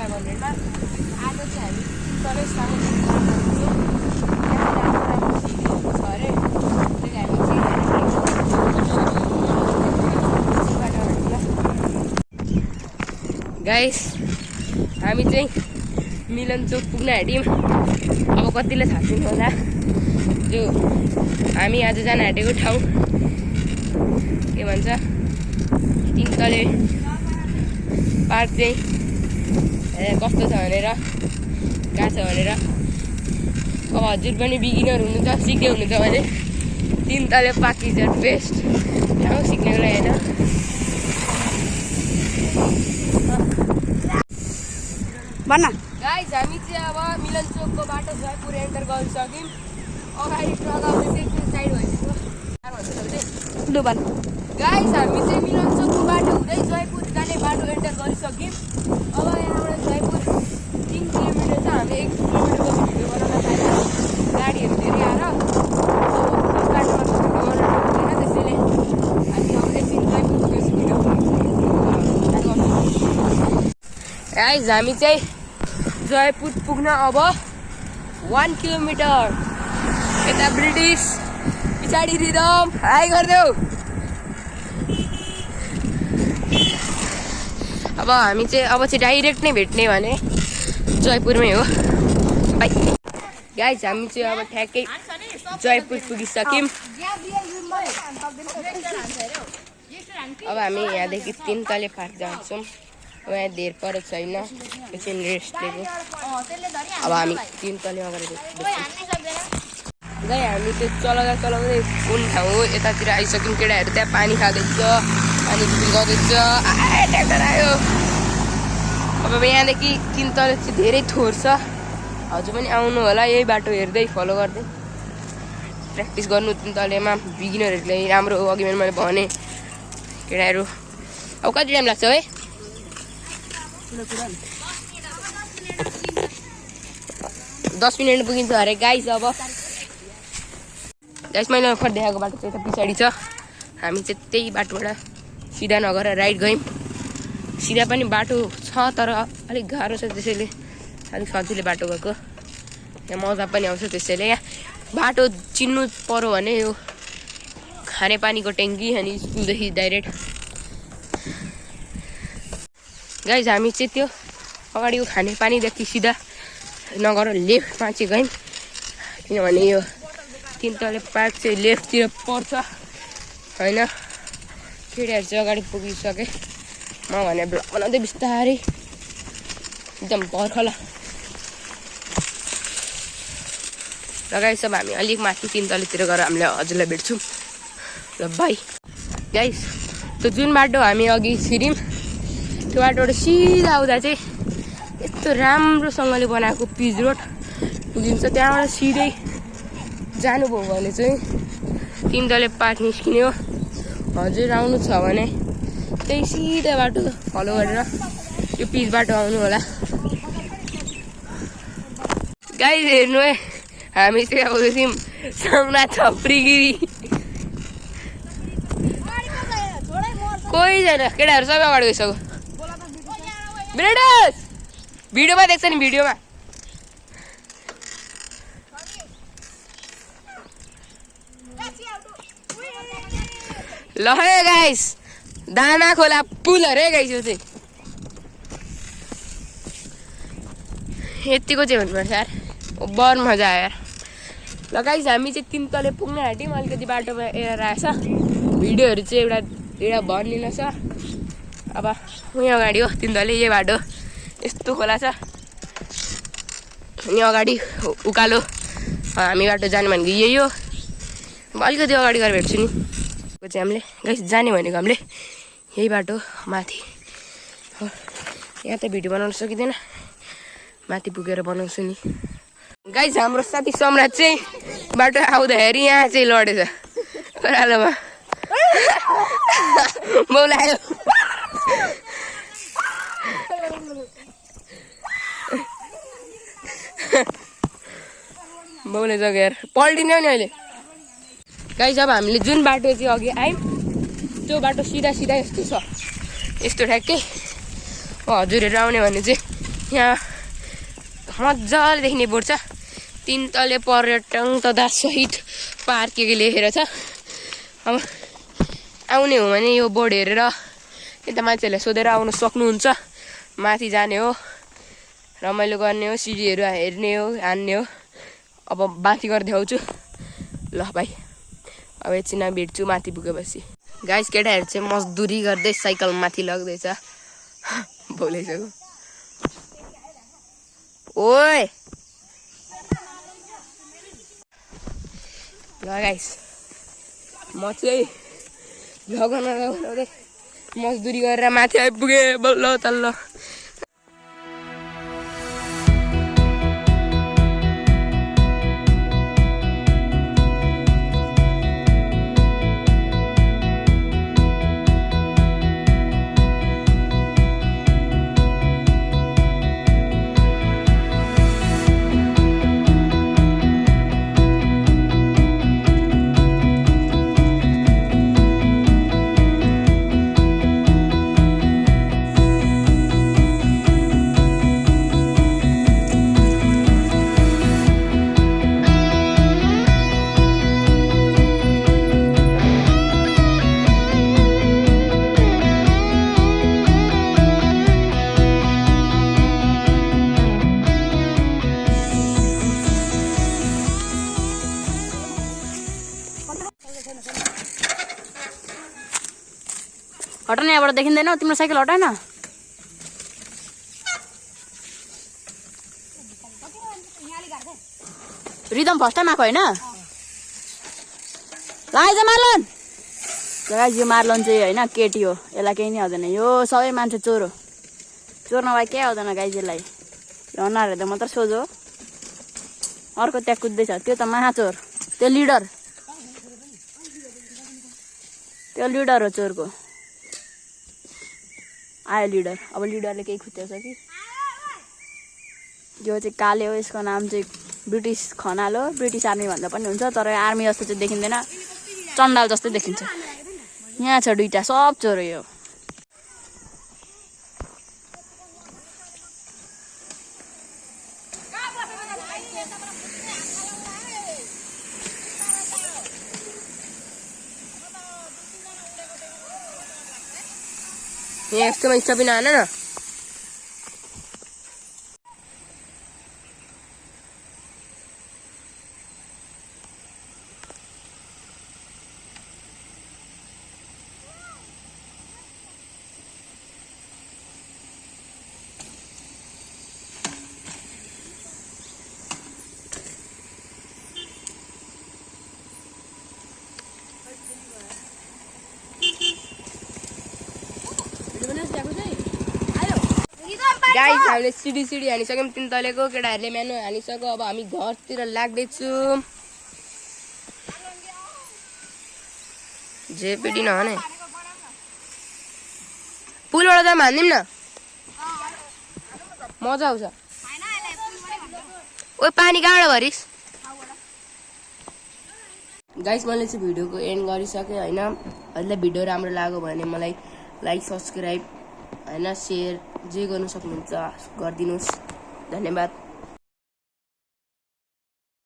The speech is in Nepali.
500 मा। आज चाहिँ हामी तलै सानो गाइस हामी चाहिँ मिलन चोक पुग्न आँट्यौँ। अब कतिले थाहा छैन होला जो हामी आज जान आँटेको ठाउँ के भन्छ तिनतले पार्क चाहिँ कस्तो छ भनेर कहाँ छ भनेर। अब हजुर पनि बिगिनर हुनुहुन्छ सिक्दै हुनुहुन्छ भने तिनतले पार्क इज द बेस्ट ठाउँ सिक्नेको लागि होइन। भन्न गाइस हामी चाहिँ अब मिलन चोकको बाटो जयपुर एन्टर गरिसक्यौँ। अगाडि ट्रक आउँदै त्यो साइड भइसक्यो डुबन। गाइस हामी चाहिँ मिलन चोकको बाटो हुँदै जयपुर जाने बाटो एन्टर गरिसक्यौँ। अब यहाँबाट जयपुर 3 किलोमिटर छ। हामी 1 किलोमिटरको भिडियो बनाउन थाल्यौँ। गाडीहरू धेरै आएर बाटोमा भिडियो बनाउन सक्दैन, त्यसैले हामी अब एकछिन जयपुर पुगेको गाइस हामी चाहिँ जयपुर पुग्न अब 1 किलोमिटर। यता ब्रिटिस पछाडि रिदम हाई गरिदेऊ। अब हामी चाहिँ डाइरेक्ट नै भेट्ने भने जयपुरमै हो बाइ। गाइस हामी चाहिँ अब ठ्याक्कै जयपुर पुगिसक्यौँ। अब हामी यहाँदेखि तिनतले पार्क जान्छौँ। अब यहाँ धेर पर छैन, एकछिन रेस्ट लिएको। अब हामी तिनतले अगाडि गए। हामी चाहिँ चलाउँदै कुन ठाउँ हो यतातिर आइसक्यौँ। केटाहरू त्यहाँ पानी खाँदैछ, पानी गर्दैछ। ट्र्याक्टर आयो। अब यहाँदेखि तिनतले चाहिँ धेरै थोर छ। हजुर पनि आउनु होला, यही बाटो हेर्दै फलो गर्दै प्र्याक्टिस गर्नु। तिनतलेमा बिगिनरहरूको लागि राम्रो हो। अघि मैले भने केटाहरू अब कति टाइम लाग्छ है? 10 मिनट पुगिन्छ अरे गाइस। अब गाइस मैले भर्खर देखाएको बाटो चाहिँ यता पछाडि छ। हामी चाहिँ त्यही बाटोबाट सिधा नगएर राइट गयौँ। सिधा पनि बाटो छ तर अलिक गाह्रो छ, त्यसैले अलिक सजिलो बाटो गएको। यहाँ मजा पनि आउँछ। त्यसैले यहाँ बाटो चिन्नु पर्यो भने यो खानेपानीको ट्याङ्की अनि स्कुलदेखि डाइरेक्ट। गाइस हामी चाहिँ त्यो अगाडिको खानेपानीदेखि सिधा नगर लेफ्टमा चाहिँ गयौँ, किनभने यो तिनतले पार्क चाहिँ लेफ्टतिर पर्छ होइन। केटाहरू चाहिँ अगाडि पुगिसके। म भने ब्लग बनाउँदै बिस्तारै एकदम पर्खला गाइस। अब हामी अलिक माथि तिनतलेतिर गएर हामीले हजुरलाई भेट्छौँ ल बाई। गाइस त्यो जुन बाटो हामी अघि छिर्यौँ त्यो बाटोबाट सिधा आउँदा चाहिँ यस्तो राम्रोसँगले बनाएको पिच रोड पुगिन्छ। त्यहाँबाट सिधै जानुभयो भने चाहिँ तिनतले पार्क निस्किने हो। हजुर आउनु छ भने त्यही सिधा बाटो फलो गरेर यो पिच बाटो आउनु होला। गाइस हेर्नु है, हामी चाहिँ आउँदैछौँ सामना छप्रीगिरी। कोही छैन, केटाहरू सबै अगाडि गइसक्यो। ब्रिटिस भिडियोमा देख्छ नि, भिडियोमा ल है गाइस। दाना खोला पुल अरे गाइस। यो चाहिँ यतिको चाहिँ हुनुपर्छ यार, बर मजा आयो यार। ल गाइस हामी चाहिँ तिनतले पुग्न आँट्यौँ। अलिकति बाटोमा एयर आएछ, भिडियोहरू चाहिँ एउटा बनिन छ। अब उहीँ अगाडि हो तिनतले, यही बाटो यस्तो खोला छ। अनि अगाडि उकालो हामी बाटो जाने भनेको यही हो। अलिकति अगाडि गएर भेट्छु नि चाहिँ हामीले गाइस जाने भनेको हामीले यही बाटो माथि। यहाँ त भिडियो बनाउन सकिँदैन, माथि पुगेर बनाउँछु नि। गाइस हाम्रो साथी सम्राट चाहिँ बाटो आउँदाखेरि यहाँ चाहिँ लडेछ ओह्रालोमा। बोलायो बाउले जग्गा यार पल्टिने हो नि अहिले। गाइस अब हामीले जुन बाटो चाहिँ अघि आयौँ त्यो बाटो सिधा सिधा यस्तो छ, यस्तो ठ्याक्कै। हजुरहरू आउने भने चाहिँ यहाँ मजाले देख्ने बोर्ड छ 3 तले पर्यटन तथा सहित पार्क के लेखेर छ। अब आउने हो भने यो बोर्ड हेरेर यता मान्छेहरूले सोधेर आउन सक्नुहुन्छ। माथि जाने हो, रमाइलो गर्ने हो, सिडीहरू हेर्ने हो, हान्ने हो। अब बाँकी गरेर देखाउँछु ल भाइ। अब एकछिन भेट्छु माथि पुगेपछि। गाइस केटाहरू चाहिँ मजदुरी गर्दै साइकल माथि लग्दैछ। बोलेको ओए ल गाइस म चाहिँ लगाउँदै मजदुरी गरेर माथि आइपुगेँ बल्ल तल्ल। हट न यहाँबाट देखिँदैन। तिम्रो साइकल हटाएन। रिदम फर्स्ट टाइम आएको होइन। लाइज मार्लन गाइस यो मार्लन चाहिँ होइन केटी हो। यसलाई केही नै आउँदैन। यो सबै मान्छे चोर हो। चोर नभए केही आउँदैन गाइस यसलाई। यो अनुहार हेर्दा मात्र सोझो। अर्को त्यहाँ कुद्दैछ त्यो त महाचोर। त्यो लिडर हो चोरको। आयो लिडर। अब लिडरले केही खुत्याउँछ कि। यो चाहिँ काले हो। यसको नाम चाहिँ ब्रिटिस खनाल हो। ब्रिटिस आर्मी भन्दा पनि हुन्छ तर आर्मी जस्तो चाहिँ देखिँदैन। चण्डाल जस्तै देखिन्छ। यहाँ छ दुईटा सब चोर हो यो। यहाँ यस्तोमा इच्छा पनि आएन न। गाइस हामीले सिडी हानिसक्यौँ 3 तलेको। केटाहरूले म्यानु हानिसक्यो। अब हामी घरतिर लाग्दैछौँ। जेपिडी नहाने पुलबाट जाम हान्दिउँ न। मजा आउँछ। ओ पानी कहाँबाट भरिस। गाइस मैले चाहिँ भिडियोको एन्ड गरिसकेँ होइन। हजुरलाई भिडियो राम्रो लाग्यो भने मलाई लाइक सब्सक्राइब होइन सेयर जे गर्नु सक्नुहुन्छ गरिदिनुहोस्। धन्यवाद।